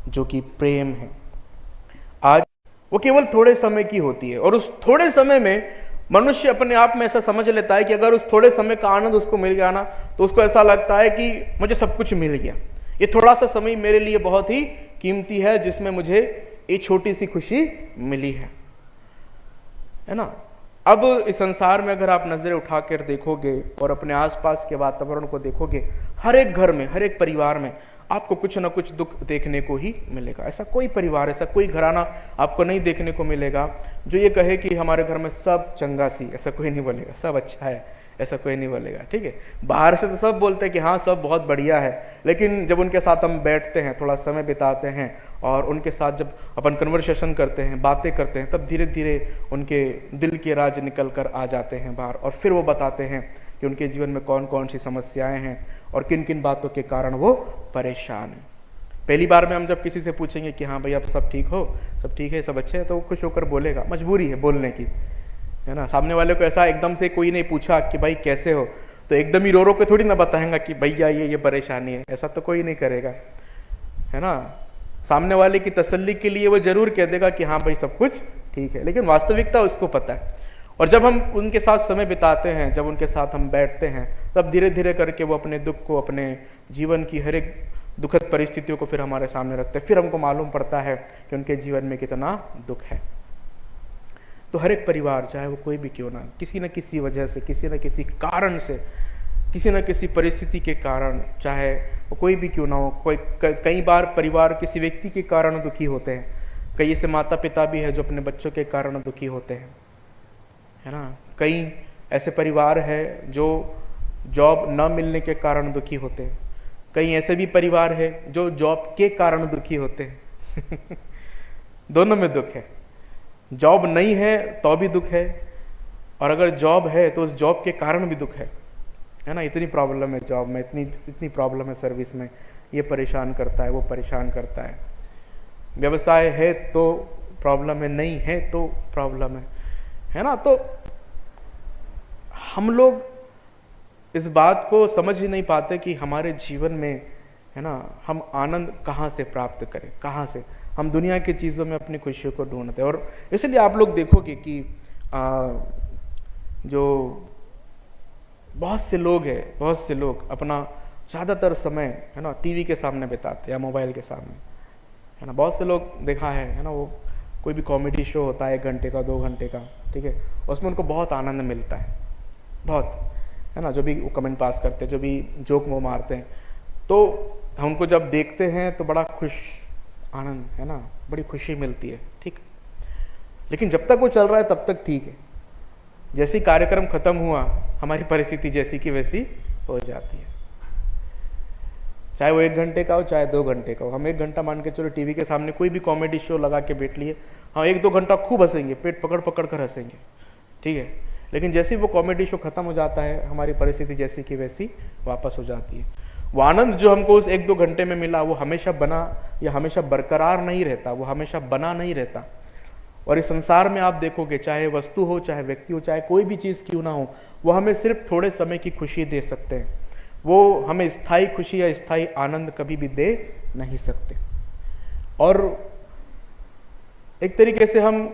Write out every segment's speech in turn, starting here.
जो कि प्रेम है। आज वो केवल थोड़े समय की होती है, और उस थोड़े समय में मनुष्य अपने आप में ऐसा समझ लेता है कि अगर उस थोड़े समय का आनंद उसको मिल गया ना, तो उसको ऐसा लगता है कि मुझे सब कुछ मिल गया, ये थोड़ा सा समय मेरे लिए बहुत ही कीमती है जिसमें मुझे ये छोटी सी खुशी मिली है ना। अब इस संसार में अगर आप नजरें उठाकर देखोगे और अपने आसपास के वातावरण को देखोगे, हर एक घर में, हर एक परिवार में आपको कुछ ना कुछ दुख देखने को ही मिलेगा। ऐसा कोई परिवार, ऐसा कोई घराना आपको नहीं देखने को मिलेगा जो ये कहे कि हमारे घर में सब चंगा सी, ऐसा कोई नहीं बोलेगा। सब अच्छा है, ऐसा कोई नहीं बोलेगा, ठीक है। बाहर से तो सब बोलते हैं कि हाँ सब बहुत बढ़िया है, लेकिन जब उनके साथ हम बैठते हैं, थोड़ा समय बिताते हैं और उनके साथ जब अपन कन्वर्सेशन करते हैं, बातें करते हैं, तब धीरे धीरे उनके दिल के राज निकल कर आ जाते हैं बाहर, और फिर वो बताते हैं कि उनके जीवन में कौन कौन सी समस्याएं हैं और किन किन बातों के कारण वो परेशान हैं। पहली बार में हम जब किसी से पूछेंगे कि हाँ भाई आप सब ठीक हो, सब ठीक है, सब अच्छे हैं, तो वो खुश होकर बोलेगा, मजबूरी है बोलने की, है ना। सामने वाले को ऐसा एकदम से कोई नहीं पूछा कि भाई कैसे हो, तो एकदम ही रो रो के थोड़ी ना बताएंगा कि भैया ये परेशानी है, ऐसा तो कोई नहीं करेगा, है ना। सामने वाले की तसल्ली के लिए वो जरूर कह देगा कि हाँ भाई सब कुछ ठीक है, लेकिन वास्तविकता उसको पता है। और जब हम उनके साथ समय बिताते हैं, जब उनके साथ हम बैठते हैं, तब धीरे धीरे करके वो अपने दुख को, अपने जीवन की हर एक दुखद परिस्थितियों को फिर हमारे सामने रखते हैं। फिर हमको मालूम पड़ता है कि उनके जीवन में कितना दुख है। तो हर एक परिवार, चाहे वो कोई भी क्यों ना, किसी न किसी वजह से, किसी न किसी कारण से, किसी न किसी परिस्थिति के कारण, चाहे वो कोई भी क्यों ना हो, कई बार परिवार किसी व्यक्ति के कारण दुखी होते हैं। कई ऐसे माता पिता भी हैं जो अपने बच्चों के कारण दुखी होते हैं, है ना। कई ऐसे परिवार है जो जॉब न मिलने के कारण दुखी होते हैं। कई ऐसे भी परिवार है जो जॉब के कारण दुखी होते हैं दोनों में दुख है। जॉब नहीं है तो भी दुख है, और अगर जॉब है तो उस जॉब के कारण भी दुख है ना। इतनी प्रॉब्लम है जॉब में, इतनी प्रॉब्लम है सर्विस में, ये परेशान करता है, वो परेशान करता है। व्यवसाय है तो प्रॉब्लम है, नहीं है तो प्रॉब्लम है ना। तो हम लोग इस बात को समझ ही नहीं पाते कि हमारे जीवन में, है ना, हम आनंद कहाँ से प्राप्त करें, कहाँ से। हम दुनिया की चीज़ों में अपनी खुशियों को ढूंढते हैं, और इसलिए आप लोग देखोगे कि जो बहुत से लोग अपना ज़्यादातर समय, है ना, टीवी के सामने बिताते हैं या मोबाइल के सामने, है ना। बहुत से लोग देखा है ना, वो कोई भी कॉमेडी शो होता है 1 घंटे का, 2 घंटे का, ठीक है, उसमें उनको बहुत आनंद मिलता है, बहुत, है ना। जो भी वो कमेंट पास करते हैं, जो भी जोक वो मारते हैं, तो हम उनको जब देखते हैं तो बड़ा आनंद, है ना, बड़ी खुशी मिलती है, ठीक। लेकिन जब तक वो चल रहा है तब तक ठीक है। जैसे ही कार्यक्रम खत्म हुआ, हमारी परिस्थिति जैसी की वैसी हो जाती है। चाहे वो 1 घंटे का हो, चाहे 2 घंटे का हो। हम 1 घंटा मान के चलो टीवी के सामने कोई भी कॉमेडी शो लगा के बैठ लिए, हाँ 1-2 घंटा खूब हंसेंगे, पेट पकड़ पकड़ कर हंसेंगे, ठीक है। लेकिन जैसे ही वो कॉमेडी शो खत्म हो जाता है, हमारी परिस्थिति जैसी की वैसी वापस हो जाती है। वो आनंद जो हमको उस 1-2 घंटे में मिला, वो हमेशा बना या हमेशा बरकरार नहीं रहता, वो हमेशा बना नहीं रहता। और इस संसार में आप देखोगे, चाहे वस्तु हो, चाहे व्यक्ति हो, चाहे कोई भी चीज़ क्यों ना हो, वो हमें सिर्फ थोड़े समय की खुशी दे सकते हैं। वो हमें स्थायी खुशी या स्थायी आनंद कभी भी दे नहीं सकते। और एक तरीके से हम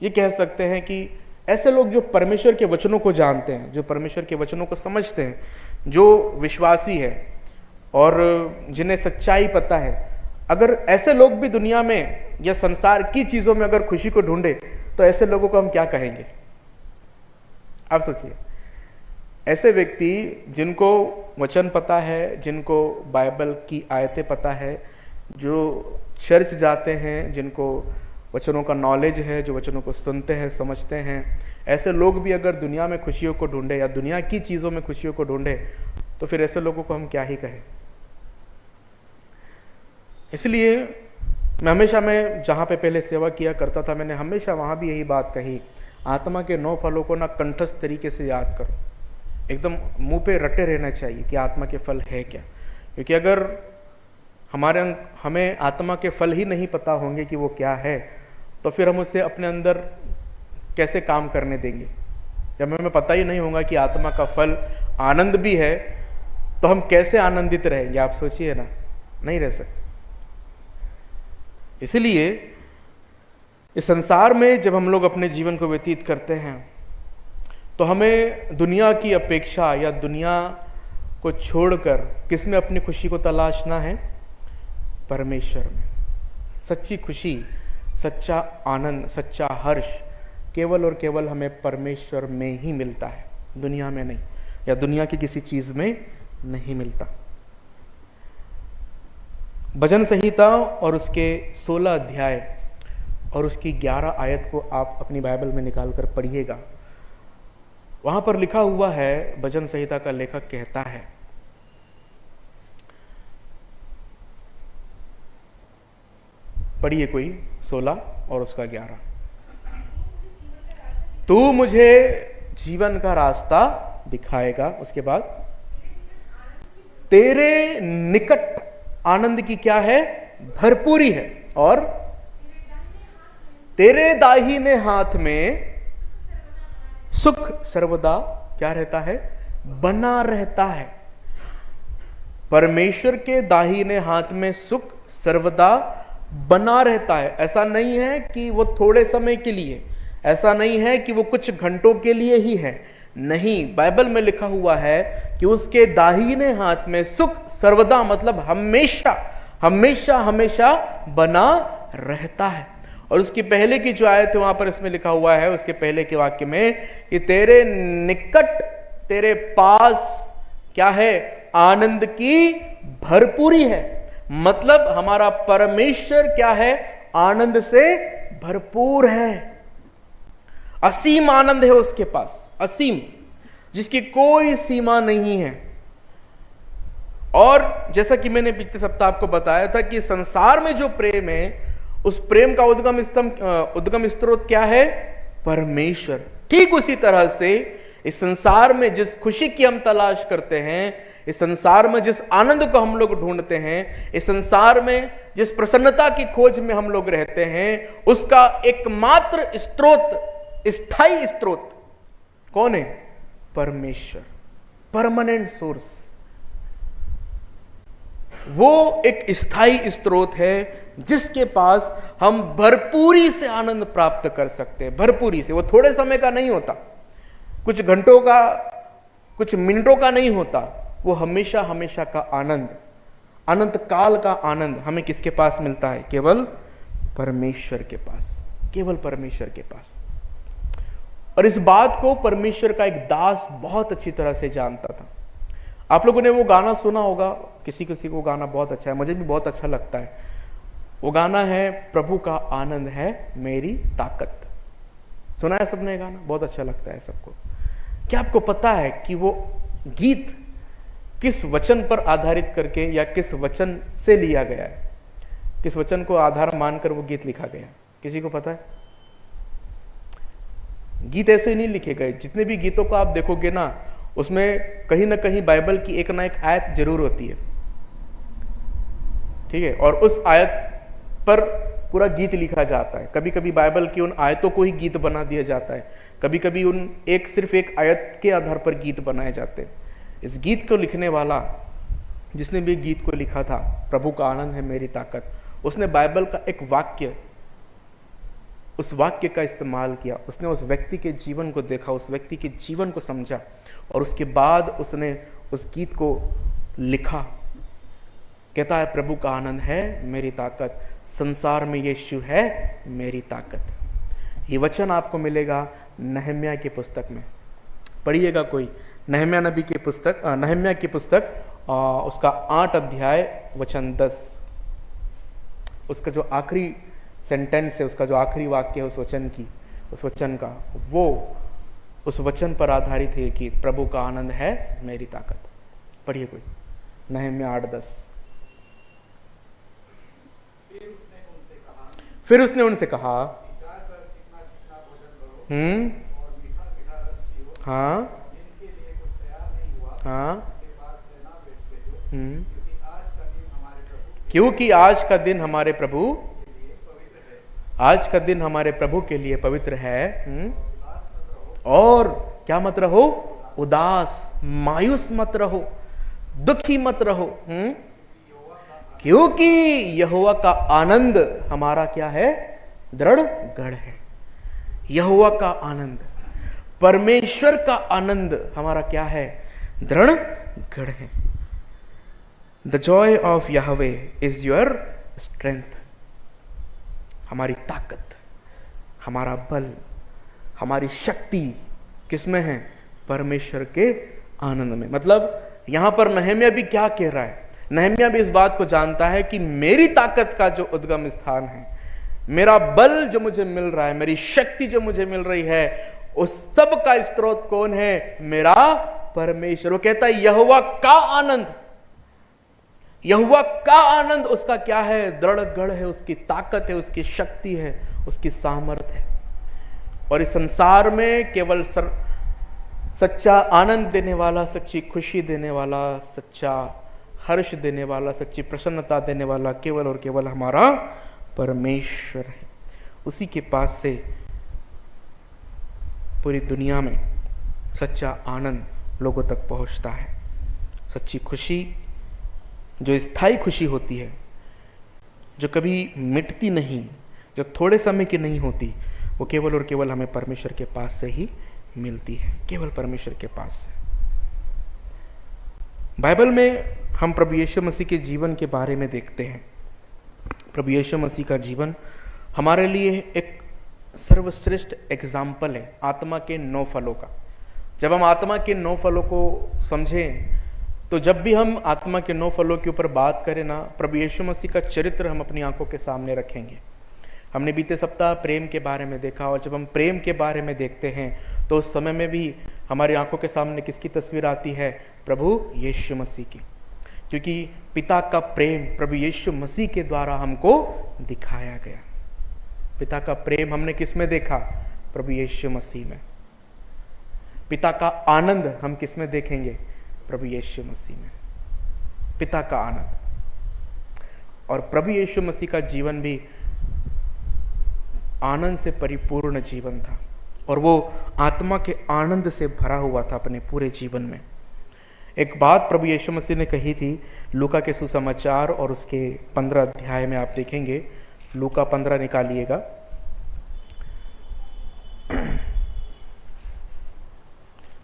ये कह सकते हैं कि ऐसे लोग जो परमेश्वर के वचनों को जानते हैं, जो परमेश्वर के वचनों को समझते हैं, जो विश्वासी है और जिन्हें सच्चाई पता है, अगर ऐसे लोग भी दुनिया में या संसार की चीजों में अगर खुशी को ढूंढे, तो ऐसे लोगों को हम क्या कहेंगे? आप सोचिए, ऐसे व्यक्ति जिनको वचन पता है, जिनको बाइबल की आयतें पता है, जो चर्च जाते हैं, जिनको वचनों का नॉलेज है, जो वचनों को सुनते हैं, समझते हैं, ऐसे लोग भी अगर दुनिया में खुशियों को ढूंढे या दुनिया की चीज़ों में खुशियों को ढूंढे, तो फिर ऐसे लोगों को हम क्या ही कहें। इसलिए मैं जहाँ पे पहले सेवा किया करता था, मैंने हमेशा वहाँ भी यही बात कही, आत्मा के 9 फलों को ना कंठस्थ तरीके से याद करो, एकदम मुंह पे रटे रहना चाहिए कि आत्मा के फल है क्या। क्योंकि अगर हमें आत्मा के फल ही नहीं पता होंगे कि वो क्या है, तो फिर हम उससे अपने अंदर कैसे काम करने देंगे। जब हमें पता ही नहीं होगा कि आत्मा का फल आनंद भी है, तो हम कैसे आनंदित रहेंगे? आप सोचिए ना, नहीं रह सकते। इसलिए इस संसार में जब हम लोग अपने जीवन को व्यतीत करते हैं तो हमें दुनिया की अपेक्षा या दुनिया को छोड़कर किस में अपनी खुशी को तलाशना है? परमेश्वर में। सच्ची खुशी, सच्चा आनंद, सच्चा हर्ष केवल और केवल हमें परमेश्वर में ही मिलता है, दुनिया में नहीं, या दुनिया की किसी चीज में नहीं मिलता। भजन संहिता और उसके 16 अध्याय और उसकी 11 आयत को आप अपनी बाइबल में निकाल कर पढ़िएगा। वहां पर लिखा हुआ है, भजन संहिता का लेखक कहता है, पढ़िए कोई 16 और उसका 11। तू मुझे जीवन का रास्ता दिखाएगा, उसके बाद तेरे निकट आनंद की क्या है? भरपूरी है, और तेरे दाहिने हाथ में सुख सर्वदा क्या रहता है? बना रहता है। परमेश्वर के दाहिने हाथ में सुख सर्वदा बना रहता है। ऐसा नहीं है कि वो थोड़े समय के लिए, ऐसा नहीं है कि वो कुछ घंटों के लिए ही है, नहीं। बाइबल में लिखा हुआ है कि उसके दाहिने हाथ में सुख सर्वदा मतलब हमेशा हमेशा हमेशा बना रहता है। और उसकी पहले की जो आयत है वहां पर इसमें लिखा हुआ है, उसके पहले के वाक्य में, कि तेरे निकट, तेरे पास क्या है? आनंद की भरपूरी है। मतलब हमारा परमेश्वर क्या है? आनंद से भरपूर है। असीम आनंद है उसके पास, असीम, जिसकी कोई सीमा नहीं है। और जैसा कि मैंने पिछले सप्ताह आपको बताया था कि संसार में जो प्रेम है, उस प्रेम का उद्गम स्रोत क्या है? परमेश्वर। ठीक उसी तरह से इस संसार में जिस खुशी की हम तलाश करते हैं, इस संसार में जिस आनंद को हम लोग ढूंढते हैं, इस संसार में जिस प्रसन्नता की खोज में हम लोग रहते हैं, उसका एकमात्र स्रोत, स्थायी स्रोत कौन है? परमेश्वर। Permanent source. वो एक स्थायी स्रोत है जिसके पास हम भरपूरी से आनंद प्राप्त कर सकते हैं, भरपूरी से। वो थोड़े समय का नहीं होता, कुछ घंटों का, कुछ मिनटों का नहीं होता, वो हमेशा हमेशा का आनंद, अनंत काल का आनंद हमें किसके पास मिलता है? केवल परमेश्वर के पास, केवल परमेश्वर के पास। और इस बात को परमेश्वर का एक दास बहुत अच्छी तरह से जानता था। आप लोगों ने वो गाना सुना होगा, किसी किसी को गाना बहुत अच्छा है, मुझे भी बहुत अच्छा लगता है। वो गाना है, प्रभु का आनंद है मेरी ताकत। सुना है सबने गाना? बहुत अच्छा लगता है सबको। क्या आपको पता है कि वो गीत किस वचन पर आधारित करके या किस वचन से लिया गया है? किस वचन को आधार मानकर वो गीत लिखा गया? किसी को पता है? गीत ऐसे नहीं लिखे गए। जितने भी गीतों को आप देखोगे ना, उसमें कहीं ना कहीं बाइबल की एक ना एक आयत जरूर होती है, ठीक है? और उस आयत पर पूरा गीत लिखा जाता है। कभी कभी बाइबल की उन आयतों को ही गीत बना दिया जाता है, कभी कभी उन सिर्फ एक आयत के आधार पर गीत बनाए जाते हैं। इस गीत को लिखने वाला, जिसने भी गीत को लिखा था, प्रभु का आनंद है मेरी ताकत, उसने बाइबल का एक वाक्य, उस वाक्य का इस्तेमाल किया। उसने उस व्यक्ति के जीवन को देखा, उस व्यक्ति के जीवन को समझा, और उसके बाद उसने उस गीत को लिखा। कहता है, प्रभु का आनंद है मेरी ताकत, संसार में यीशु है मेरी ताकत। ये वचन आपको मिलेगा नहम्या की पुस्तक में। पढ़िएगा कोई, नहम्या नबी की पुस्तक, नहम्या की पुस्तक, उसका 8 अध्याय वचन 10। उसका जो आखिरी सेंटेंस है, उसका जो आखिरी वाक्य है उस वचन का, वो उस वचन पर आधारित है कि प्रभु का आनंद है मेरी ताकत। पढ़िए कोई, नहम्या 8:10। फिर उसने उनसे कहा, हाँ हाँ, क्योंकि आज का दिन हमारे प्रभु, आज का दिन हमारे प्रभु के लिए पवित्र है। और क्या मत रहो? उदास, मायूस मत रहो, दुखी मत रहो, क्योंकि यहोवा का आनंद हमारा क्या है? दृढ़ गढ़ है। यहोवा का आनंद, परमेश्वर का आनंद हमारा क्या है? दृढ़ गढ़ है। The Joy of Yahweh is your strength. हमारी ताकत, हमारा बल, हमारी शक्ति किसमें है? परमेश्वर के आनंद में। मतलब यहां पर नहम्याह भी क्या कह रहा है? नहम्याह भी इस बात को जानता है कि मेरी ताकत का जो उद्गम स्थान है, मेरा बल जो मुझे मिल रहा है, मेरी शक्ति जो मुझे मिल रही है, उस सब का स्रोत कौन है? मेरा परमेश्वर। वो कहता है यहोवा का आनंद, यहोवा का आनंद उसका क्या है? दृढ़ गढ़ है, उसकी ताकत है, उसकी शक्ति है, उसकी सामर्थ है। और इस संसार में केवल सच्चा आनंद देने वाला, सच्ची खुशी देने वाला, सच्चा हर्ष देने वाला, सच्ची प्रसन्नता देने वाला केवल और केवल हमारा परमेश्वर है। उसी के पास से पूरी दुनिया में सच्चा आनंद लोगों तक पहुंचता है। सच्ची खुशी, जो स्थायी खुशी होती है, जो कभी मिटती नहीं, जो थोड़े समय की नहीं होती, वो केवल और केवल हमें परमेश्वर के पास से ही मिलती है। केवल परमेश्वर के पास से। बाइबल में हम प्रभु यीशु मसीह के जीवन के बारे में देखते हैं। प्रभु यीशु मसीह का जीवन हमारे लिए एक सर्वश्रेष्ठ एग्जाम्पल है आत्मा के 9 फलों का। जब हम आत्मा के 9 फलों को समझें, तो जब भी हम आत्मा के 9 फलों के ऊपर बात करें ना, प्रभु यीशु मसीह का चरित्र हम अपनी आंखों के सामने रखेंगे। हमने बीते सप्ताह प्रेम के बारे में देखा, और जब हम प्रेम के बारे में देखते हैं तो उस समय में भी हमारी आंखों के सामने किसकी तस्वीर आती है? प्रभु यीशु मसीह की। क्योंकि पिता का प्रेम प्रभु यीशु मसीह के द्वारा हमको दिखाया गया। पिता का प्रेम हमने किस में देखा? प्रभु यीशु मसीह में। पिता का आनंद हम किस में देखेंगे? प्रभु यीशु मसीह में। पिता का आनंद। और प्रभु यीशु मसीह का जीवन भी आनंद से परिपूर्ण जीवन था, और वो आत्मा के आनंद से भरा हुआ था अपने पूरे जीवन में। एक बात प्रभु यीशु मसीह ने कही थी लूका के सुसमाचार और उसके 15 अध्याय में, आप देखेंगे। लूका 15 निकालिएगा।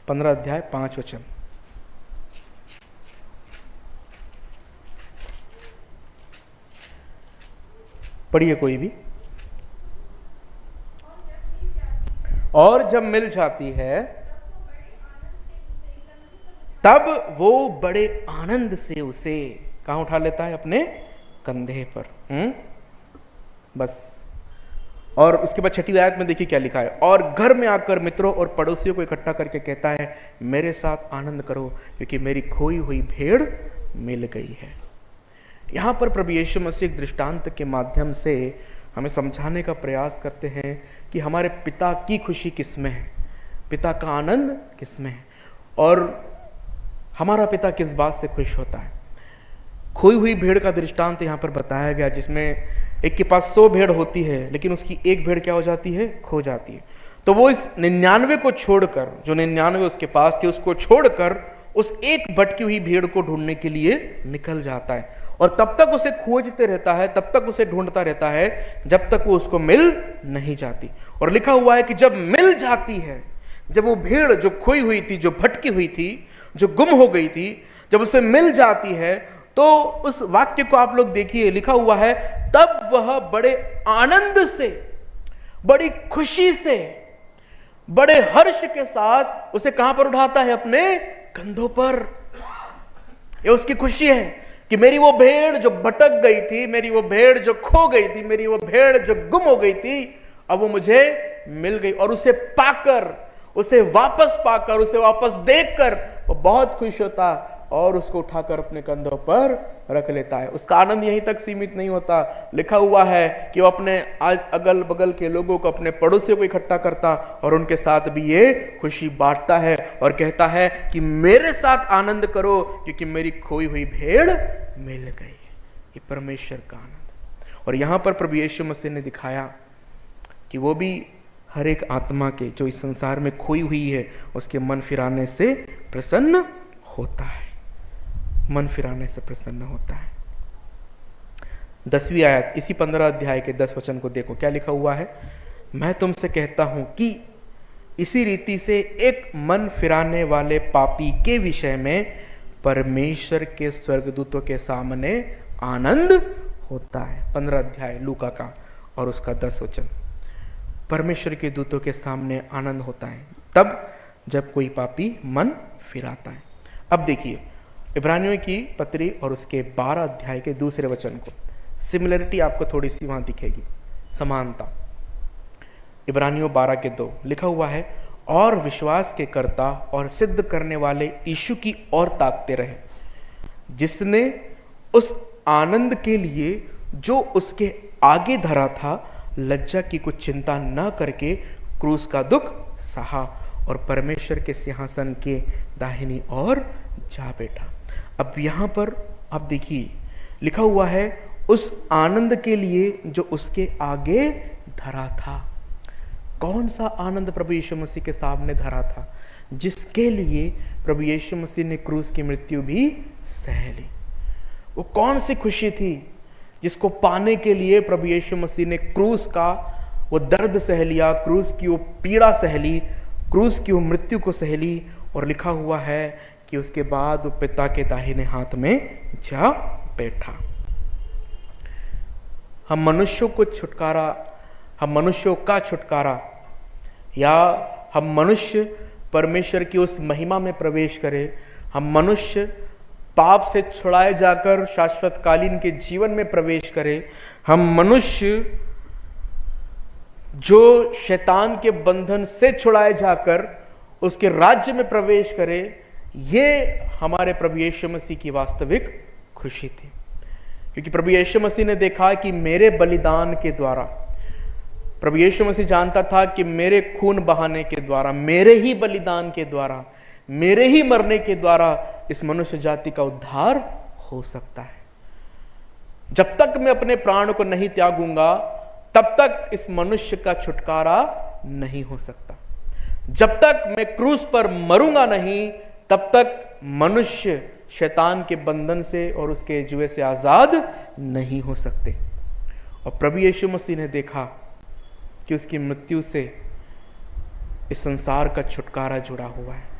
पंद्रह अध्याय 5 वचन। पढ़िए कोई भी। और जब मिल जाती है तब वो बड़े आनंद से उसे कहां उठा लेता है? अपने कंधे पर। बस। और उसके बाद 6वीं आयत में देखिए क्या लिखा है। और घर में आकर मित्रों और पड़ोसियों को इकट्ठा करके कहता है, मेरे साथ आनंद करो, क्योंकि मेरी खोई हुई भेड़ मिल गई है। यहां पर प्रभु यीशु मसीह एक दृष्टांत के माध्यम से हमें समझाने का प्रयास करते हैं कि हमारे पिता की खुशी किसमें है, पिता का आनंद किसमें है, और हमारा पिता किस बात से खुश होता है। खोई हुई भेड़ का दृष्टांत यहाँ पर बताया गया, जिसमें एक के पास 100 भेड़ होती है, लेकिन उसकी एक भेड़ क्या हो जाती है? खो जाती है। तो वो इस 99 को छोड़कर, जो 99 उसके पास थी, उसको छोड़कर उस एक भटकी हुई भेड़ को ढूंढने के लिए निकल जाता है, और तब तक उसे खोजते रहता है, तब तक उसे ढूंढता रहता है, जब तक वो उसको मिल नहीं जाती। और लिखा हुआ है कि जब मिल जाती है, जब वो भेड़ जो खोई हुई थी, जो भटकी हुई थी, जो गुम हो गई थी, जब उसे मिल जाती है, तो उस वाक्य को आप लोग देखिए, लिखा हुआ है तब वह बड़े आनंद से, बड़ी खुशी से, बड़े हर्ष के साथ उसे कहां पर उठाता है? अपने कंधों पर। ये उसकी खुशी है कि मेरी वो भेड़ जो भटक गई थी, मेरी वो भेड़ जो खो गई थी, मेरी वो भेड़ जो गुम हो गई थी, अब वो मुझे मिल गई। और उसे पाकर, उसे वापस पाकर, उसे वापस देखकर वो बहुत खुश होता और उसको उठाकर अपने कंधों पर रख लेता है। उसका आनंद यहीं तक सीमित नहीं होता। लिखा हुआ है कि वो अपने अगल बगल के लोगों को, अपने पड़ोसियों को इकट्ठा करता और उनके साथ भी ये खुशी बांटता है और कहता है कि मेरे साथ आनंद करो, क्योंकि मेरी खोई हुई भेड़ मिल गई। ये परमेश्वर का आनंद। और यहां पर प्रभु यीशु मसीह ने दिखाया कि वो भी हर एक आत्मा के जो इस संसार में खोई हुई है, उसके मन फिराने से प्रसन्न होता है। मन फिराने से प्रसन्न होता है। 10वीं आयत इसी 15 अध्याय के 10 वचन को देखो, क्या लिखा हुआ है। मैं तुमसे कहता हूं कि इसी रीति से एक मन फिराने वाले पापी के विषय में परमेश्वर के स्वर्गदूतों के सामने आनंद होता है। 15 अध्याय लूका का और उसका 10 वचन। परमेश्वर के दूतों के सामने आनंद होता है तब जब कोई पापी मन फिराता है। अब देखिए इब्रानियों की पत्री और उसके 12 अध्याय के दूसरे वचन को, सिमिलरिटी आपको थोड़ी सी वहां दिखेगी, समानता। इब्रानियों 12 के 2 लिखा हुआ है, और विश्वास के कर्ता और सिद्ध करने वाले यीशु की ओर ताकते रहे, जिसने उस आनंद के लिए जो उसके आगे धरा था लज्जा की कुछ चिंता न करके क्रूस का दुख सहा और परमेश्वर के सिंहासन के दाहिनी ओर जा बैठा। अब यहां पर आप देखिए लिखा हुआ है उस आनंद के लिए जो उसके आगे धरा था। कौन सा आनंद प्रभु यीशु मसीह के सामने धरा था, जिसके लिए प्रभु यीशु मसीह ने क्रूस की मृत्यु भी सह ली। वो कौन सी खुशी थी जिसको पाने के लिए प्रभु यीशु मसीह ने क्रूस का वो दर्द सह लिया, क्रूस की वो पीड़ा सह ली, क्रूस की वो मृत्यु को सह ली। और लिखा हुआ है कि उसके बाद वो पिता के दाहिने हाथ में जा बैठा। हम मनुष्यों को छुटकारा, हम मनुष्यों का छुटकारा, या हम मनुष्य परमेश्वर की उस महिमा में प्रवेश करें, हम मनुष्य पाप से छुड़ाए जाकर शाश्वत कालीन के जीवन में प्रवेश करें, हम मनुष्य जो शैतान के बंधन से छुड़ाए जाकर उसके राज्य में प्रवेश करें, ये हमारे प्रभु यीशु मसीह की वास्तविक खुशी थी। क्योंकि प्रभु यीशु मसीह ने देखा कि मेरे बलिदान के द्वारा, प्रभु यीशु मसीह जानता था कि मेरे खून बहाने के द्वारा, मेरे ही बलिदान के द्वारा, मेरे ही मरने के द्वारा इस मनुष्य जाति का उद्धार हो सकता है। जब तक मैं अपने प्राण को नहीं त्यागूंगा तब तक इस मनुष्य का छुटकारा नहीं हो सकता। जब तक मैं क्रूस पर मरूंगा नहीं तब तक मनुष्य शैतान के बंधन से और उसके जुए से आजाद नहीं हो सकते। और प्रभु यीशु मसीह ने देखा कि उसकी मृत्यु से इस संसार का छुटकारा जुड़ा हुआ है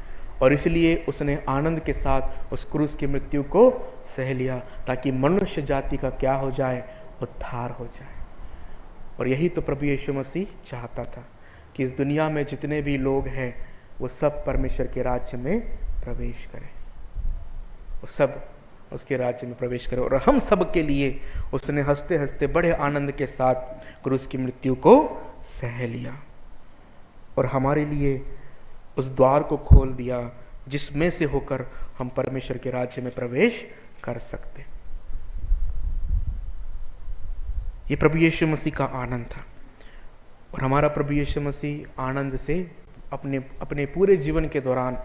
और इसलिए उसने आनंद के साथ उस क्रूस की मृत्यु को सह लिया ताकि मनुष्य जाति का क्या हो जाए, उद्धार हो जाए। और यही तो प्रभु यीशु मसीह चाहता था कि इस दुनिया में जितने भी लोग हैं वो सब परमेश्वर के राज्य में प्रवेश करें, वो सब उसके राज्य में प्रवेश करें। और हम सब के लिए उसने हंसते हंसते बड़े आनंद के साथ क्रूस की मृत्यु को सह लिया और हमारे लिए उस द्वार को खोल दिया जिसमें से होकर हम परमेश्वर के राज्य में प्रवेश कर सकते। ये प्रभु यीशु मसीह का आनंद था और हमारा प्रभु यीशु मसीह आनंद से अपने पूरे जीवन के दौरान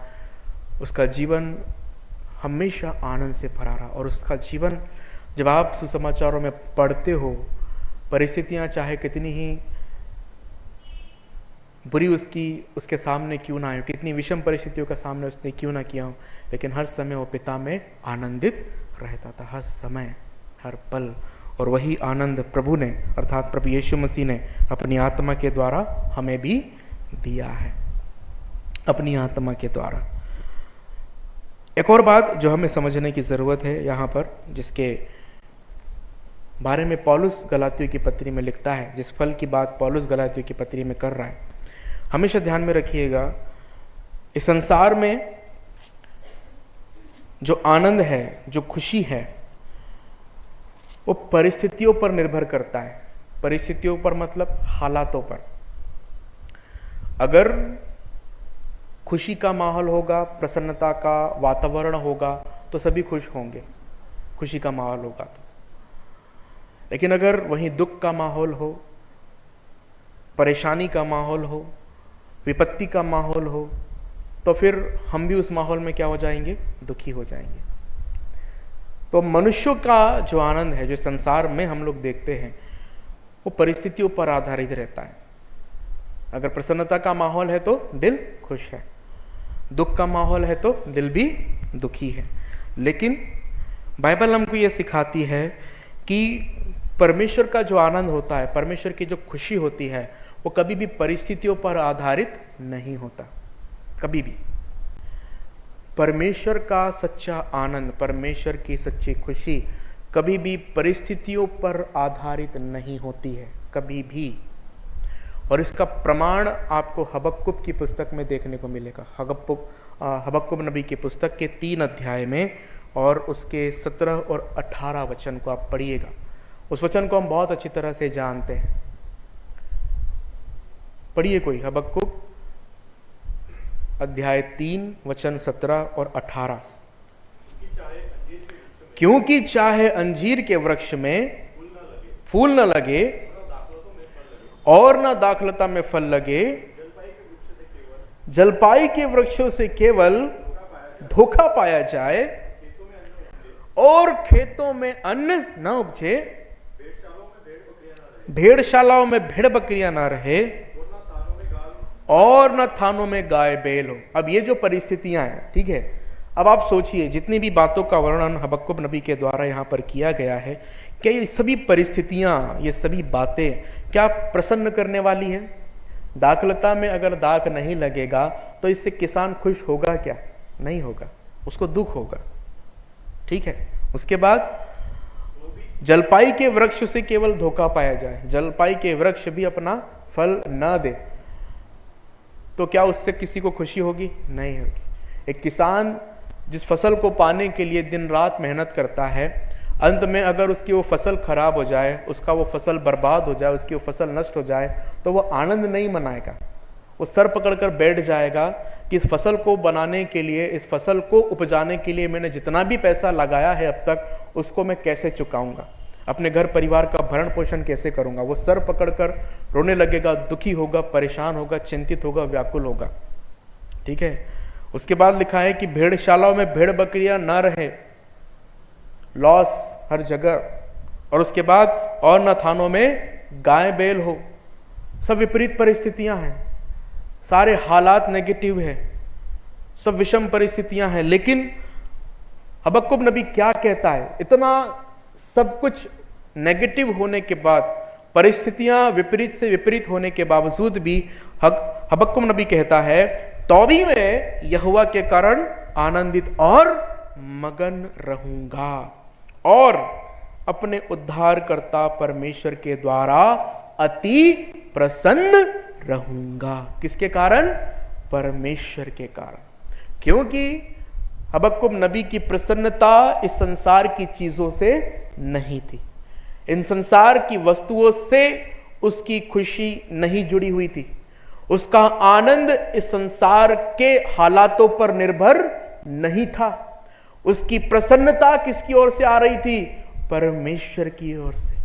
उसका जीवन हमेशा आनंद से भरा रहा। और उसका जीवन जब आप सुसमाचारों में पढ़ते हो, परिस्थितियां चाहे कितनी ही बुरी उसके सामने क्यों ना आए, कितनी विषम परिस्थितियों का सामने उसने क्यों ना किया हो, लेकिन हर समय वो पिता में आनंदित रहता था, हर समय हर पल। और वही आनंद प्रभु ने अर्थात प्रभु यीशु मसीह ने अपनी आत्मा के द्वारा हमें भी दिया है, अपनी आत्मा के द्वारा। एक और बात जो हमें समझने की जरूरत है यहाँ पर, जिसके बारे में पौलुस गलातियों की पत्री में लिखता है, जिस फल की बात पौलुस गलातियों की पत्री में कर रहा है, हमेशा ध्यान में रखिएगा, इस संसार में जो आनंद है, जो खुशी है, वो परिस्थितियों पर निर्भर करता है। परिस्थितियों पर मतलब हालातों पर। अगर खुशी का माहौल होगा, प्रसन्नता का वातावरण होगा तो सभी खुश होंगे, खुशी का माहौल होगा तो। लेकिन अगर वहीं दुख का माहौल हो, परेशानी का माहौल हो, विपत्ति का माहौल हो, तो फिर हम भी उस माहौल में क्या हो जाएंगे, दुखी हो जाएंगे। तो मनुष्यों का जो आनंद है, जो संसार में हम लोग देखते हैं, वो परिस्थितियों पर आधारित रहता है। अगर प्रसन्नता का माहौल है तो दिल खुश है, दुख का माहौल है तो दिल भी दुखी है। लेकिन बाइबल हमको ये सिखाती है कि परमेश्वर का जो आनंद होता है, परमेश्वर की जो खुशी होती है, वो कभी भी परिस्थितियों पर आधारित नहीं होता, कभी भी। परमेश्वर का सच्चा आनंद, परमेश्वर की सच्ची खुशी कभी भी परिस्थितियों पर आधारित नहीं होती है, कभी भी। और इसका प्रमाण आपको हबक्कुक की पुस्तक में देखने को मिलेगा। हबक्कुक नबी की पुस्तक के 3 अध्याय में और उसके 17 और 18 वचन को आप पढ़िएगा। उस वचन को हम बहुत अच्छी तरह से जानते हैं। पढ़िए कोई, हबक्कुक अध्याय 3 वचन 17 और 18। क्योंकि चाहे अंजीर के वृक्ष में फूल न लगे और न दाखलता में फल लगे, जलपाई के वृक्षों से केवल धोखा पाया जाए और खेतों में अन्न न उपजे, भेड़शालाओं में भेड़ बकरियां ना रहे और न थानों में गाय बैल हो। अब ये जो परिस्थितियां हैं, ठीक है, अब आप सोचिए जितनी भी बातों का वर्णन हबक्कुक नबी के द्वारा यहाँ पर किया गया है, क्या ये सभी परिस्थितियां, ये सभी बातें क्या प्रसन्न करने वाली हैं? दाखलता में अगर दाख नहीं लगेगा तो इससे किसान खुश होगा क्या? नहीं होगा, उसको दुख होगा, ठीक है। उसके बाद जलपाई के वृक्ष से केवल धोखा पाया जाए, जलपाई के वृक्ष भी अपना फल ना दे तो क्या उससे किसी को खुशी होगी? नहीं होगी। एक किसान जिस फसल को पाने के लिए दिन रात मेहनत करता है, अंत में अगर उसकी वो फसल खराब हो जाए, उसका वो फसल बर्बाद हो जाए, उसकी वो फसल नष्ट हो जाए, तो वो आनंद नहीं मनाएगा। वो सर पकड़कर बैठ जाएगा कि इस फसल को बनाने के लिए, इस फसल को उपजाने के लिए मैंने जितना भी पैसा लगाया है अब तक, उसको मैं कैसे चुकाऊंगा, अपने घर परिवार का भरण पोषण कैसे करूंगा। वो सर पकड़कर रोने लगेगा, दुखी होगा, परेशान होगा, चिंतित होगा, व्याकुल होगा, ठीक है। उसके बाद लिखा है कि भेड़शालाओं में भेड़ बकरियां ना रहे, लॉस हर जगह। और उसके बाद और न थानों में गाय बैल हो। सब विपरीत परिस्थितियां हैं, सारे हालात नेगेटिव है, सब विषम परिस्थितियां हैं। लेकिन हबक्कुक नबी क्या कहता है? इतना सब कुछ नेगेटिव होने के बाद, परिस्थितियां विपरीत से विपरीत होने के बावजूद भी हबक्कुक नबी कहता है, तो भी मैं यहोवा के कारण आनंदित और मगन रहूंगा और अपने उद्धारकर्ता परमेश्वर के द्वारा अति प्रसन्न रहूंगा। किसके कारण? परमेश्वर के कारण। क्योंकि हबक्कुक नबी की प्रसन्नता इस संसार की चीजों से नहीं थी, इन संसार की वस्तुओं से उसकी खुशी नहीं जुड़ी हुई थी। उसका आनंद इस संसार के हालातों पर निर्भर नहीं था। उसकी प्रसन्नता किसकी ओर से आ रही थी? परमेश्वर की ओर से।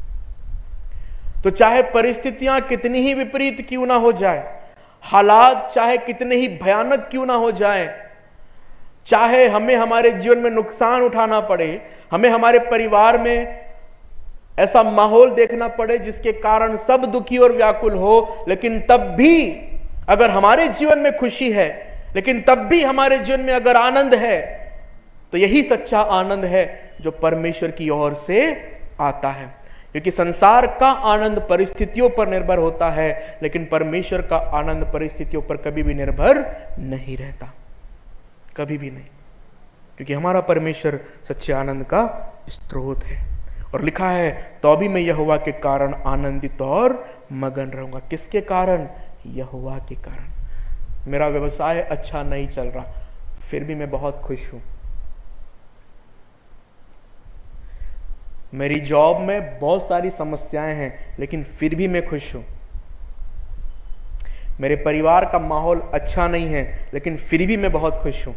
तो चाहे परिस्थितियां कितनी ही विपरीत क्यों ना हो जाए, हालात चाहे कितने ही भयानक क्यों ना हो जाए, चाहे हमें हमारे जीवन में नुकसान उठाना पड़े, हमें हमारे परिवार में ऐसा माहौल देखना पड़े जिसके कारण सब दुखी और व्याकुल हो, लेकिन तब भी अगर हमारे जीवन में खुशी है, लेकिन तब भी हमारे जीवन में अगर आनंद है, तो यही सच्चा आनंद है जो परमेश्वर की ओर से आता है। क्योंकि संसार का आनंद परिस्थितियों पर निर्भर होता है, लेकिन परमेश्वर का आनंद परिस्थितियों पर कभी भी निर्भर नहीं रहता, कभी भी नहीं। क्योंकि हमारा परमेश्वर सच्चे आनंद का स्रोत है। और लिखा है, तो भी मैं यहोवा के कारण आनंदित और मगन रहूंगा। किसके कारण? यहोवा के कारण। मेरा व्यवसाय अच्छा नहीं चल रहा, फिर भी मैं बहुत खुश हूं। मेरी जॉब में बहुत सारी समस्याएं हैं, लेकिन फिर भी मैं खुश हूं। मेरे परिवार का माहौल अच्छा नहीं है, लेकिन फिर भी मैं बहुत खुश हूं।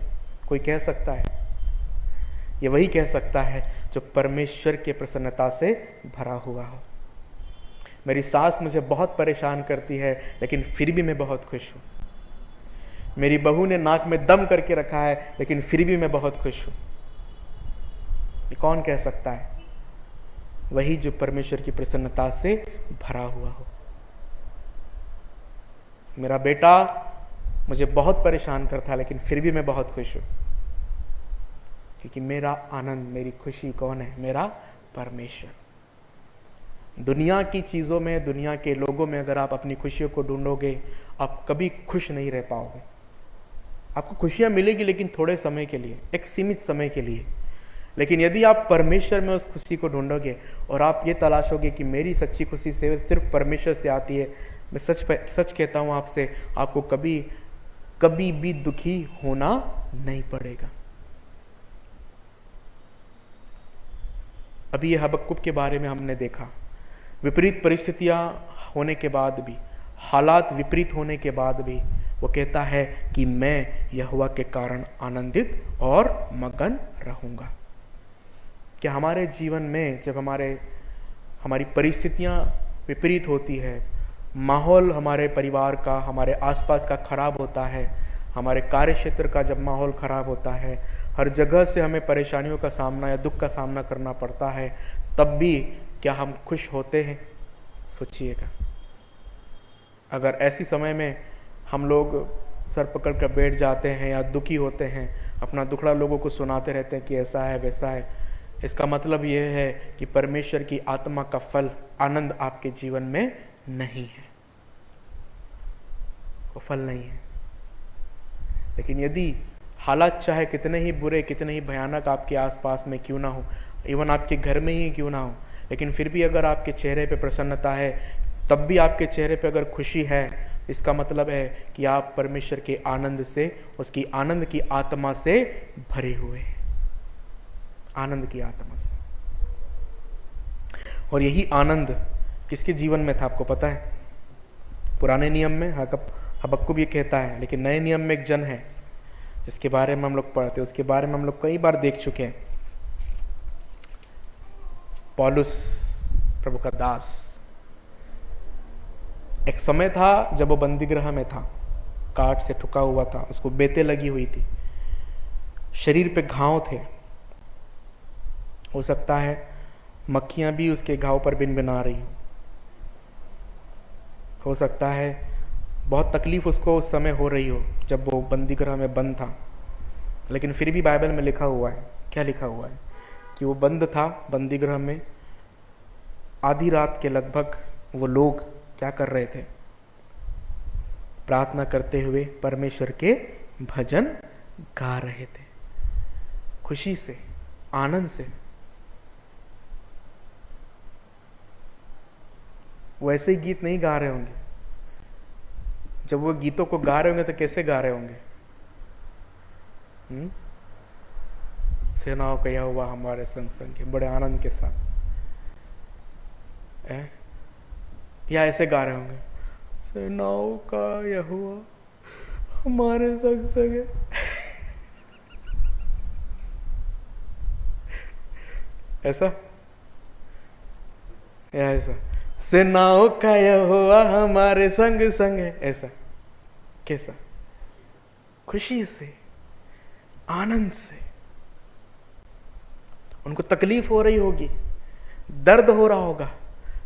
कोई कह सकता है? ये वही कह सकता है जो परमेश्वर के प्रसन्नता से भरा हुआ हो। मेरी सास मुझे बहुत परेशान करती है, लेकिन फिर भी मैं बहुत खुश हूं। मेरी बहू ने नाक में दम करके रखा है, लेकिन फिर भी मैं बहुत खुश हूं। ये कौन कह सकता है? वही जो परमेश्वर की प्रसन्नता से भरा हुआ हो। मेरा बेटा मुझे बहुत परेशान करता है, लेकिन फिर भी मैं बहुत खुश हूं, क्योंकि मेरा आनंद, मेरी खुशी कौन है? मेरा परमेश्वर। दुनिया की चीज़ों में, दुनिया के लोगों में अगर आप अपनी खुशियों को ढूंढोगे, आप कभी खुश नहीं रह पाओगे। आपको खुशियाँ मिलेगी लेकिन थोड़े समय के लिए, एक सीमित समय के लिए। लेकिन यदि आप परमेश्वर में उस खुशी को ढूंढोगे और आप ये तलाशोगे कि मेरी सच्ची खुशी सिर्फ परमेश्वर से आती है, मैं सच कहता हूँ आपसे, आपको कभी भी दुखी होना नहीं पड़ेगा। अभी ये हबक्कुक के बारे में हमने देखा, विपरीत परिस्थितियां होने के बाद भी, हालात विपरीत होने के बाद भी वो कहता है कि मैं यहोवा के कारण आनंदित और मगन रहूंगा। क्या हमारे जीवन में जब हमारी परिस्थितियां विपरीत होती है, माहौल हमारे परिवार का, हमारे आसपास का खराब होता है, हमारे कार्य क्षेत्र का जब माहौल खराब होता है, हर जगह से हमें परेशानियों का सामना या दुख का सामना करना पड़ता है, तब भी क्या हम खुश होते हैं? सोचिएगा। अगर ऐसी समय में हम लोग सर पकड़ कर बैठ जाते हैं या दुखी होते हैं, अपना दुखड़ा लोगों को सुनाते रहते हैं कि ऐसा है वैसा है, इसका मतलब यह है कि परमेश्वर की आत्मा का फल, आनंद आपके जीवन में नहीं है, वो फल नहीं है। लेकिन यदि हालात चाहे कितने ही बुरे, कितने ही भयानक आपके आसपास में क्यों ना हो, इवन आपके घर में ही क्यों ना हो, लेकिन फिर भी अगर आपके चेहरे पे प्रसन्नता है, तब भी आपके चेहरे पे अगर खुशी है, इसका मतलब है कि आप परमेश्वर के आनंद से, उसकी आनंद की आत्मा से भरे हुए हैं, आनंद की आत्मा से। और यही आनंद किसके जीवन में था आपको पता है? पुराने नियम में हबक्कुक ये कहता है, लेकिन नए नियम में एक जन है जिसके बारे में हम लोग पढ़ते हैं, उसके बारे में हम लोग कई बार देख चुके हैं, पौलुस प्रभु का दास। एक समय था जब वो बंदी गृह में था, काट से ठुका हुआ था, उसको बेते लगी हुई थी, शरीर पे घाव थे, हो सकता है मक्खियां भी उसके घाव पर भिनभिना रही हो सकता है बहुत तकलीफ उसको उस समय हो रही हो जब वो बंदी गृह में बंद था। लेकिन फिर भी बाइबल में लिखा हुआ है, क्या लिखा हुआ है? कि वो बंद था बंदी गृह में, आधी रात के लगभग वो लोग क्या कर रहे थे? प्रार्थना करते हुए परमेश्वर के भजन गा रहे थे, खुशी से, आनंद से। वो ऐसे ही गीत नहीं गा रहे होंगे। जब वो गीतों को गा रहे होंगे तो कैसे गा रहे होंगे? सेनाओं का यहोवा हमारे संग संग, बड़े आनंद के साथ, या ऐसे गा रहे होंगे, सेनाओं का यहोवा हमारे संग संग है। ऐसा या ऐसा, सेनाओं का यहोवा हमारे संग संग है, ऐसा कैसा? खुशी से, आनंद से। उनको तकलीफ हो रही होगी, दर्द हो रहा होगा,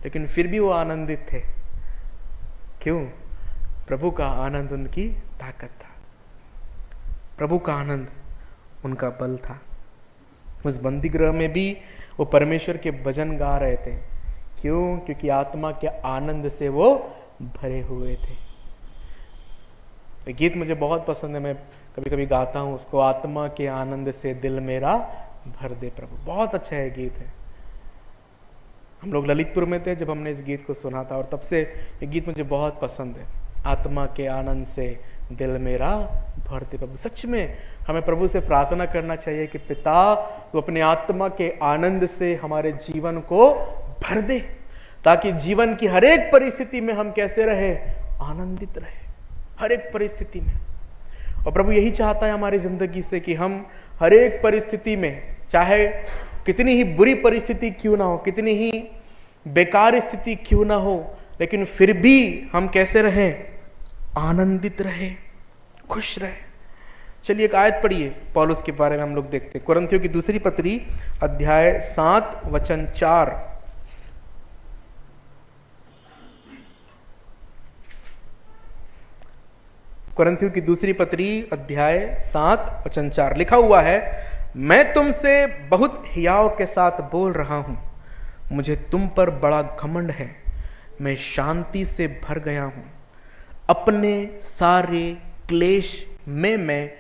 लेकिन फिर भी वो आनंदित थे। क्यों? प्रभु का आनंद उनकी ताकत था, प्रभु का आनंद उनका बल था। उस बंदी गृह में भी वो परमेश्वर के भजन गा रहे थे। क्यों? क्योंकि आत्मा के आनंद से वो भरे हुए थे। ये गीत मुझे बहुत पसंद है, मैं कभी कभी गाता हूँ उसको, आत्मा के आनंद से दिल मेरा भर दे प्रभु। बहुत अच्छा है गीत है। हम लोग ललितपुर में थे जब हमने इस गीत को सुना था, और तब से ये गीत मुझे बहुत पसंद है। आत्मा के आनंद से दिल मेरा भर दे प्रभु। सच में हमें प्रभु से प्रार्थना करना चाहिए कि पिता, तो अपने आत्मा के आनंद से हमारे जीवन को भर दे, ताकि जीवन की हर एक परिस्थिति में हम कैसे रहे? आनंदित रहे, हर एक परिस्थिति में। और प्रभु यही चाहता है हमारी जिंदगी से कि हम हर एक परिस्थिति में, चाहे कितनी ही बुरी परिस्थिति क्यों ना हो, कितनी ही बेकार स्थिति क्यों ना हो, लेकिन फिर भी हम कैसे रहें? आनंदित रहे, खुश रहे। चलिए एक आयत पढ़िए, पौलुस के बारे में हम लोग देखते हैं। कुरिन्थियों की दूसरी पत्री अध्याय 7 वचन 4। कुरिन्थियों की दूसरी पत्री अध्याय 7 वचन 4 लिखा हुआ है, मैं तुमसे बहुत हियाव के साथ बोल रहा हूं, मुझे तुम पर बड़ा घमंड है, मैं शांति से भर गया हूं, अपने सारे क्लेश में मैं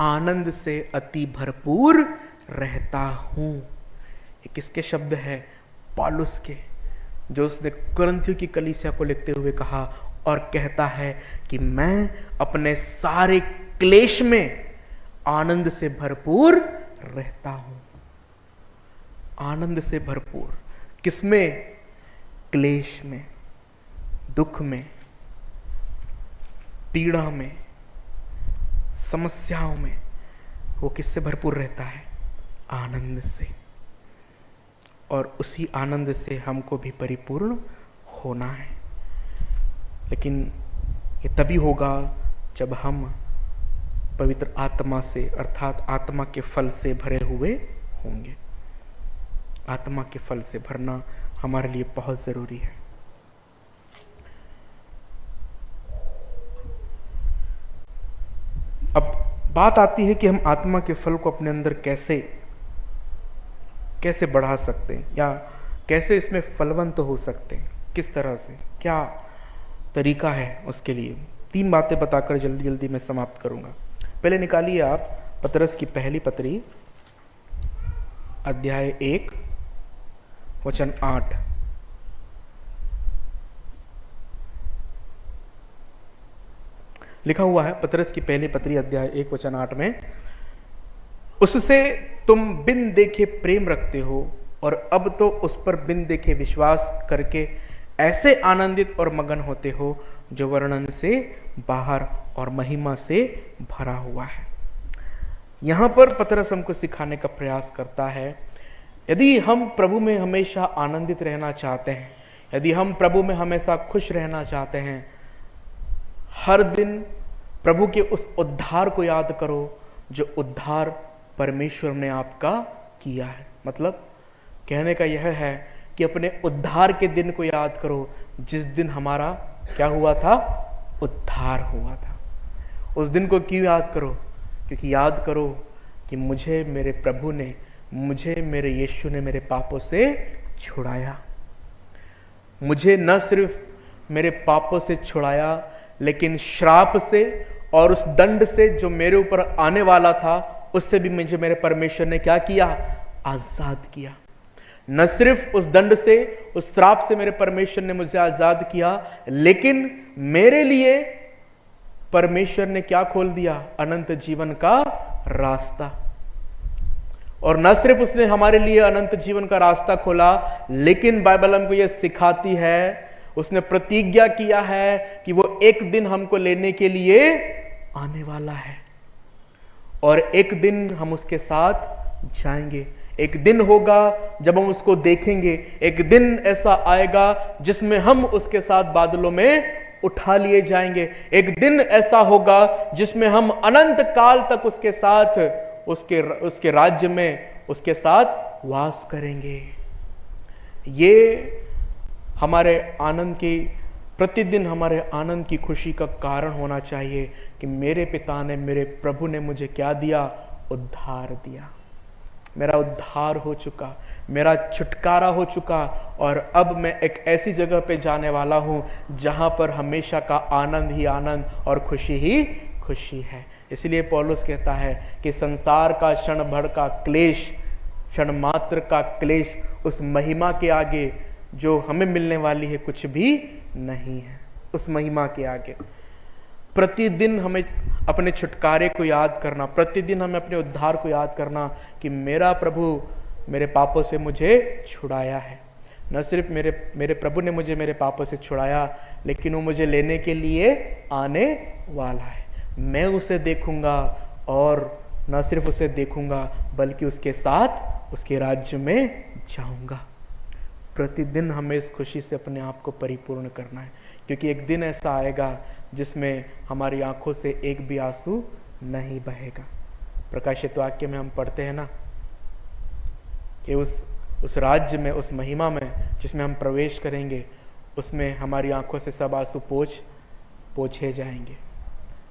आनंद से अति भरपूर रहता हूं। ये किसके शब्द है? पौलुस के, जो उसने कुरिन्थियों की कलीसिया को लिखते हुए कहा और कहता है कि मैं अपने सारे क्लेश में आनंद से भरपूर रहता हूं। आनंद से भरपूर किसमें? क्लेश में, दुख में, पीड़ा में, समस्याओं में। वो किससे भरपूर रहता है? आनंद से। और उसी आनंद से हमको भी परिपूर्ण होना है। लेकिन ये तभी होगा जब हम पवित्र आत्मा से, अर्थात आत्मा के फल से भरे हुए होंगे। आत्मा के फल से भरना हमारे लिए बहुत जरूरी है। अब बात आती है कि हम आत्मा के फल को अपने अंदर कैसे बढ़ा सकते हैं, या कैसे इसमें फलवंत हो सकते हैं, किस तरह से, क्या तरीका है उसके लिए। 3 बातें बताकर जल्दी जल्दी मैं समाप्त करूंगा। पहले निकालिए आप पतरस की पहली पत्री, अध्याय 1 वचन 8। लिखा हुआ है पतरस की पहली पत्री अध्याय 1 वचन 8 में, उससे तुम बिन देखे प्रेम रखते हो और अब तो उस पर बिन देखे विश्वास करके ऐसे आनंदित और मगन होते हो जो वर्णन से बाहर और महिमा से भरा हुआ है। यहां पर पतरस हमको सिखाने का प्रयास करता है, यदि हम प्रभु में हमेशा आनंदित रहना चाहते हैं, यदि हम प्रभु में हमेशा खुश रहना चाहते हैं, हर दिन प्रभु के उस उद्धार को याद करो जो उद्धार परमेश्वर ने आपका किया है। मतलब कहने का यह है कि अपने उद्धार के दिन को याद करो जिस दिन हमारा क्या हुआ था? उद्धार हुआ था। उस दिन को क्यों याद करो? क्योंकि याद करो कि मुझे मेरे प्रभु ने, मुझे मेरे यीशु ने मेरे पापों से छुड़ाया। मुझे न सिर्फ मेरे पापों से छुड़ाया, लेकिन श्राप से और उस दंड से जो मेरे ऊपर आने वाला था, उससे भी मुझे मेरे परमेश्वर ने क्या किया? आजाद किया। न सिर्फ उस दंड से, उस श्राप से मेरे परमेश्वर ने मुझे आजाद किया, लेकिन मेरे लिए परमेश्वर ने क्या खोल दिया? अनंत जीवन का रास्ता। और न सिर्फ उसने हमारे लिए अनंत जीवन का रास्ता खोला, लेकिन बाइबल हमको यह सिखाती है, उसने प्रतिज्ञा किया है कि वो एक दिन हमको लेने के लिए आने वाला है और एक दिन हम उसके साथ जाएंगे। एक दिन होगा जब हम उसको देखेंगे, एक दिन ऐसा आएगा जिसमें हम उसके साथ बादलों में उठा लिए जाएंगे। एक दिन ऐसा होगा जिसमें हम अनंत काल तक उसके साथ, उसके राज्य में उसके साथ वास करेंगे। ये हमारे आनंद की, प्रतिदिन हमारे आनंद की खुशी का कारण होना चाहिए कि मेरे पिता ने, मेरे प्रभु ने मुझे क्या दिया? उद्धार दिया। मेरा उद्धार हो चुका, मेरा छुटकारा हो चुका, और अब मैं एक ऐसी जगह पे जाने वाला हूं जहां पर हमेशा का आनंद ही आनंद और खुशी ही खुशी है। इसलिए पौलुस कहता है कि संसार का क्षण भर का क्लेश, क्षण मात्र का क्लेश उस महिमा के आगे जो हमें मिलने वाली है कुछ भी नहीं है। उस महिमा के आगे प्रतिदिन हमें अपने छुटकारे को याद करना, प्रतिदिन हमें अपने उद्धार को याद करना कि मेरा प्रभु मेरे पापों से मुझे छुड़ाया है। न सिर्फ मेरे प्रभु ने मुझे मेरे पापों से छुड़ाया, लेकिन वो मुझे लेने के लिए आने वाला है। मैं उसे देखूंगा, और न सिर्फ उसे देखूंगा बल्कि उसके साथ उसके राज्य में जाऊंगा। प्रतिदिन हमें इस खुशी से अपने आप को परिपूर्ण करना है, क्योंकि एक दिन ऐसा आएगा जिसमें हमारी आंखों से एक भी आंसू नहीं बहेगा। प्रकाशित वाक्य में हम पढ़ते हैं ना कि उस राज्य में, उस महिमा में जिसमें हम प्रवेश करेंगे, उसमें हमारी आंखों से सब आंसू पोछे जाएंगे।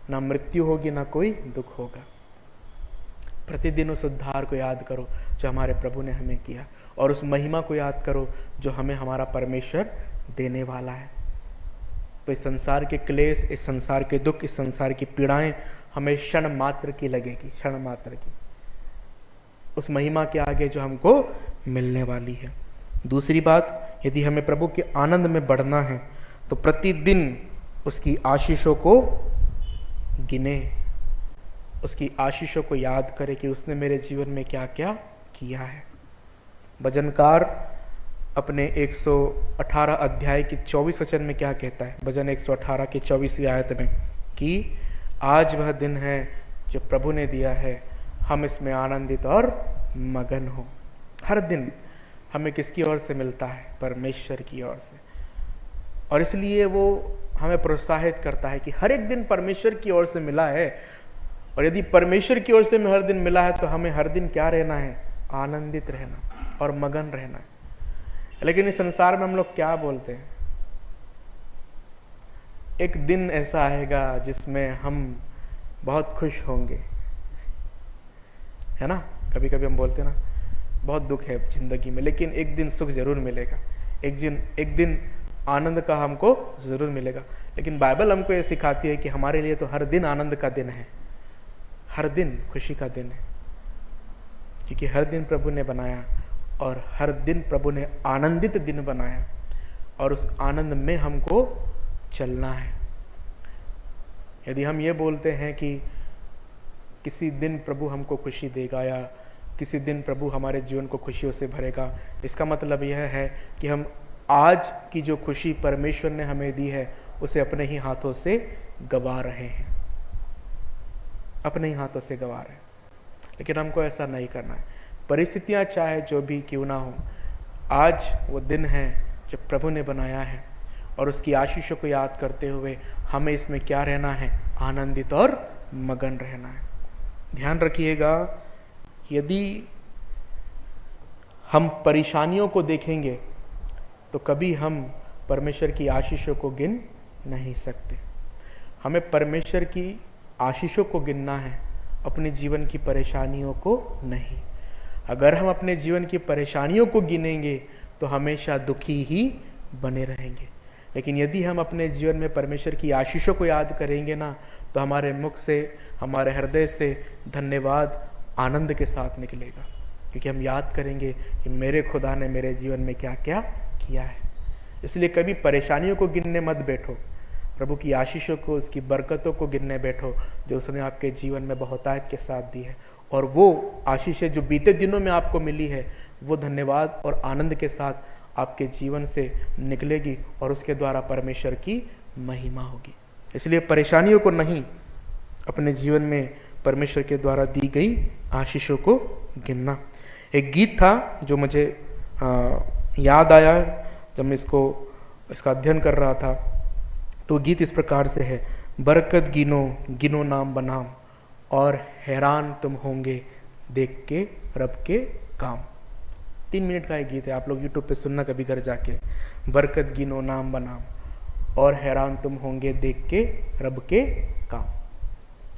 ना मृत्यु होगी, ना कोई दुख होगा। प्रतिदिन उस उद्धार को याद करो जो हमारे प्रभु ने हमें किया, और उस महिमा को याद करो जो हमें हमारा परमेश्वर देने वाला है। तो इस संसार के क्लेश, इस संसार के दुख, इस संसार की पीड़ाएं हमें क्षण मात्र की लगेगी, क्षण मात्र की, उस महिमा के आगे जो हमको मिलने वाली है। दूसरी बात, यदि हमें प्रभु के आनंद में बढ़ना है तो प्रतिदिन उसकी आशीषों को गिने, उसकी आशीषों को याद करें कि उसने मेरे जीवन में क्या क्या किया है। भजनकार अपने 118 अध्याय की 24 वचन में क्या कहता है? भजन 118 की 24वीं आयत में कि आज वह दिन है जो प्रभु ने दिया है, हम इसमें आनंदित और मगन हो। हर दिन हमें किसकी ओर से मिलता है? परमेश्वर की ओर से। और इसलिए वो हमें प्रोत्साहित करता है कि हर एक दिन परमेश्वर की ओर से मिला है, और यदि परमेश्वर की ओर से हमें हर दिन मिला है तो हमें हर दिन क्या रहना है? आनंदित रहना और मगन रहना है। लेकिन इस संसार में हम लोग क्या बोलते हैं? एक दिन ऐसा आएगा जिसमें हम बहुत खुश होंगे, है ना? कभी कभी हम बोलते हैं ना, बहुत दुख है जिंदगी में, लेकिन एक दिन सुख जरूर मिलेगा, एक दिन आनंद का हमको जरूर मिलेगा। लेकिन बाइबल हमको ये सिखाती है कि हमारे लिए तो हर दिन आनंद का दिन है, हर दिन खुशी का दिन है, क्योंकि हर दिन प्रभु ने बनाया और हर दिन प्रभु ने आनंदित दिन बनाया, और उस आनंद में हमको चलना है। यदि हम ये बोलते हैं कि किसी दिन प्रभु हमको खुशी देगा या किसी दिन प्रभु हमारे जीवन को खुशियों से भरेगा, इसका मतलब यह है कि हम आज की जो खुशी परमेश्वर ने हमें दी है उसे अपने ही हाथों से गवा रहे हैं, अपने ही हाथों से गवा रहे हैं। लेकिन हमको ऐसा नहीं करना है। परिस्थितियां चाहे जो भी क्यों ना हो, आज वो दिन है जो प्रभु ने बनाया है, और उसकी आशीषों को याद करते हुए हमें इसमें क्या रहना है? आनंदित और मगन रहना है। ध्यान रखिएगा, यदि हम परेशानियों को देखेंगे तो कभी हम परमेश्वर की आशीषों को गिन नहीं सकते। हमें परमेश्वर की आशीषों को गिनना है, अपने जीवन की परेशानियों को नहीं। अगर हम अपने जीवन की परेशानियों को गिनेंगे तो हमेशा दुखी ही बने रहेंगे। लेकिन यदि हम अपने जीवन में परमेश्वर की आशीषों को याद करेंगे ना, तो हमारे मुख से, हमारे हृदय से धन्यवाद आनंद के साथ निकलेगा, क्योंकि हम याद करेंगे कि मेरे खुदा ने मेरे जीवन में क्या क्या किया है। इसलिए कभी परेशानियों को गिनने मत बैठो, प्रभु की आशीषों को, उसकी बरकतों को गिनने बैठो जो उसने आपके जीवन में बहुतायत के साथ दी है। और वो आशीषें जो बीते दिनों में आपको मिली है, वो धन्यवाद और आनंद के साथ आपके जीवन से निकलेगी और उसके द्वारा परमेश्वर की महिमा होगी। इसलिए परेशानियों को नहीं, अपने जीवन में परमेश्वर के द्वारा दी गई आशीषों को गिनना। एक गीत था जो मुझे याद आया जब मैं इसका अध्ययन कर रहा था, तो गीत इस प्रकार से है, बरकत गिनो गिनो नाम बनाम, और हैरान तुम होंगे देख के रब के काम। 3 मिनट का एक गीत है, आप लोग यूट्यूब पे सुनना कभी घर जाके। बरकत गिनो नाम बनाम, और हैरान तुम होंगे देख के रब के काम।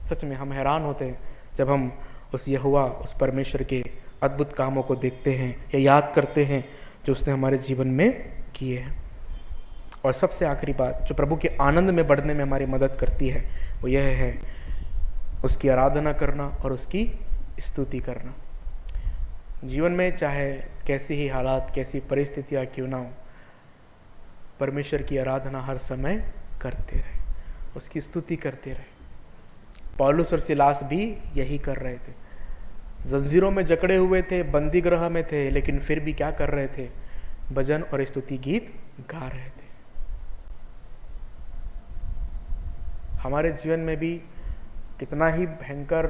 सच में हम हैरान होते हैं जब हम उस यहोवा, उस परमेश्वर के अद्भुत कामों को देखते हैं या याद करते हैं जो उसने हमारे जीवन में किए हैं। और सबसे आखिरी बात जो प्रभु के आनंद में बढ़ने में हमारी मदद करती है, वो यह है उसकी आराधना करना और उसकी स्तुति करना। जीवन में चाहे कैसी ही हालात, कैसी परिस्थितियां क्यों ना हो, परमेश्वर की आराधना हर समय करते रहे, उसकी स्तुति करते रहे। पौलुस और सिलास भी यही कर रहे थे। जंजीरों में जकड़े हुए थे, बंदी गृह में थे, लेकिन फिर भी क्या कर रहे थे? भजन और स्तुति गीत गा रहे थे। हमारे जीवन में भी कितना ही भयंकर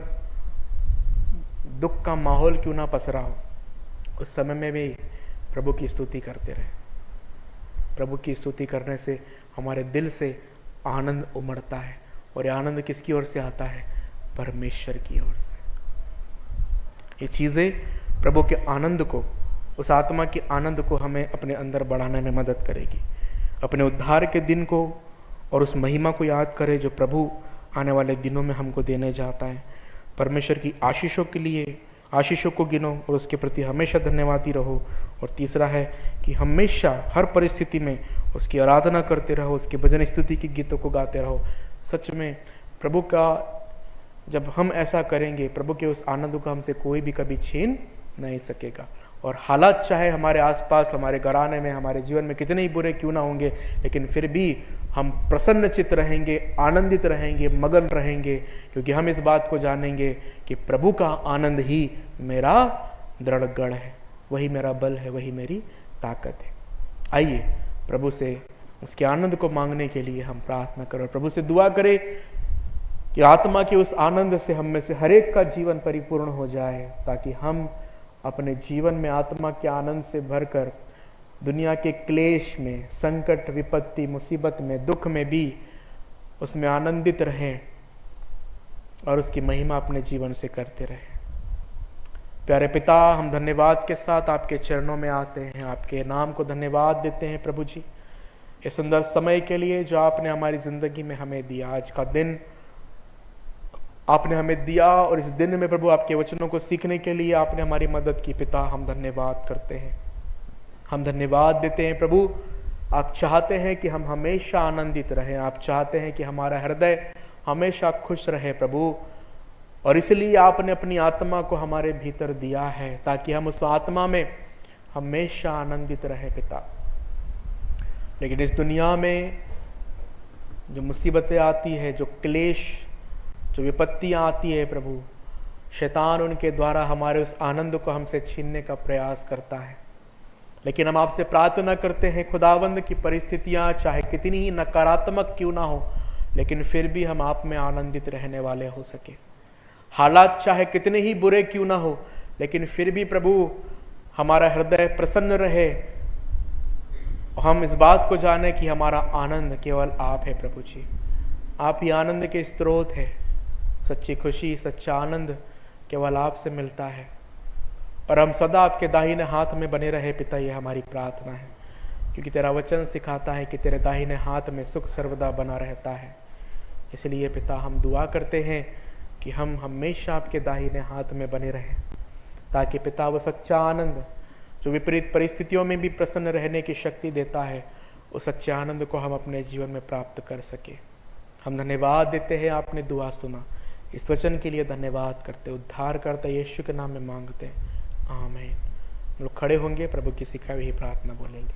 दुख का माहौल क्यों ना पसरा हो, उस समय में भी प्रभु की स्तुति करते रहे। प्रभु की स्तुति करने से हमारे दिल से आनंद उमड़ता है, और ये आनंद किसकी ओर से आता है? परमेश्वर की ओर से। ये चीजें प्रभु के आनंद को, उस आत्मा के आनंद को हमें अपने अंदर बढ़ाने में मदद करेगी। अपने उद्धार के दिन को और उस महिमा को याद करें जो प्रभु आने वाले दिनों में हमको देने जाता है। परमेश्वर की आशीषों के लिए आशीषों को गिनो और उसके प्रति हमेशा धन्यवादी रहो। और तीसरा है कि हमेशा हर परिस्थिति में उसकी आराधना करते रहो, उसके भजन स्तुति के गीतों को गाते रहो। सच में प्रभु का जब हम ऐसा करेंगे, प्रभु के उस आनंद को हमसे कोई भी कभी छीन नहीं सकेगा। और हालात चाहे हमारे आसपास, हमारे घराने में, हमारे जीवन में कितने ही बुरे क्यों ना होंगे, लेकिन फिर भी हम प्रसन्नचित्त रहेंगे, आनंदित रहेंगे, मगन रहेंगे, क्योंकि हम इस बात को जानेंगे कि प्रभु का आनंद ही मेरा दृढ़ गढ़ है, वही मेरा बल है, वही मेरी ताकत है। आइए प्रभु से उसके आनंद को मांगने के लिए हम प्रार्थना करें और प्रभु से दुआ करें कि आत्मा के उस आनंद से हम में से हर एक का जीवन परिपूर्ण हो जाए, ताकि हम अपने जीवन में आत्मा के आनंद से भरकर दुनिया के क्लेश में, संकट, विपत्ति, मुसीबत में, दुख में भी उसमें आनंदित रहें और उसकी महिमा अपने जीवन से करते रहें। प्यारे पिता, हम धन्यवाद के साथ आपके चरणों में आते हैं, आपके नाम को धन्यवाद देते हैं प्रभु जी, इस सुंदर समय के लिए जो आपने हमारी जिंदगी में हमें दिया। आज का दिन आपने हमें दिया और इस दिन में प्रभु आपके वचनों को सीखने के लिए आपने हमारी मदद की। पिता, हम धन्यवाद करते हैं, हम धन्यवाद देते हैं प्रभु। आप चाहते हैं कि हम हमेशा आनंदित रहें, आप चाहते हैं कि हमारा हृदय हमेशा खुश रहे प्रभु, और इसलिए आपने अपनी आत्मा को हमारे भीतर दिया है ताकि हम उस आत्मा में हमेशा आनंदित रहे पिता। लेकिन इस दुनिया में जो मुसीबतें आती है, जो क्लेश, जो विपत्तियां आती है प्रभु, शैतान उनके द्वारा हमारे उस आनंद को हमसे छीनने का प्रयास करता है। लेकिन हम आपसे प्रार्थना करते हैं खुदावंद की परिस्थितियां चाहे कितनी ही नकारात्मक क्यों ना हो, लेकिन फिर भी हम आप में आनंदित रहने वाले हो सके। हालात चाहे कितने ही बुरे क्यों ना हो, लेकिन फिर भी प्रभु हमारा हृदय प्रसन्न रहे, हम इस बात को जाने कि हमारा आनंद केवल आप है प्रभु जी। आप ही आनंद के स्रोत है। सच्ची खुशी, सच्चा आनंद केवल आपसे मिलता है, और हम सदा आपके दाहिने हाथ में बने रहे पिता, ये हमारी प्रार्थना है, क्योंकि तेरा वचन सिखाता है कि तेरे दाहिने हाथ में सुख सर्वदा बना रहता है। इसलिए पिता, हम दुआ करते हैं कि हम हमेशा आपके दाहिने हाथ में बने रहें, ताकि पिता वो सच्चा आनंद जो विपरीत परिस्थितियों में भी प्रसन्न रहने की शक्ति देता है, उस सच्चे आनंद को हम अपने जीवन में प्राप्त कर सके। हम धन्यवाद देते हैं, आपने दुआ सुना, इस वचन के लिए धन्यवाद करते, उद्धार करते यीशु के नाम में मांगते, आमीन। हम लोग खड़े होंगे, प्रभु की सिखाई हुई प्रार्थना बोलेंगे।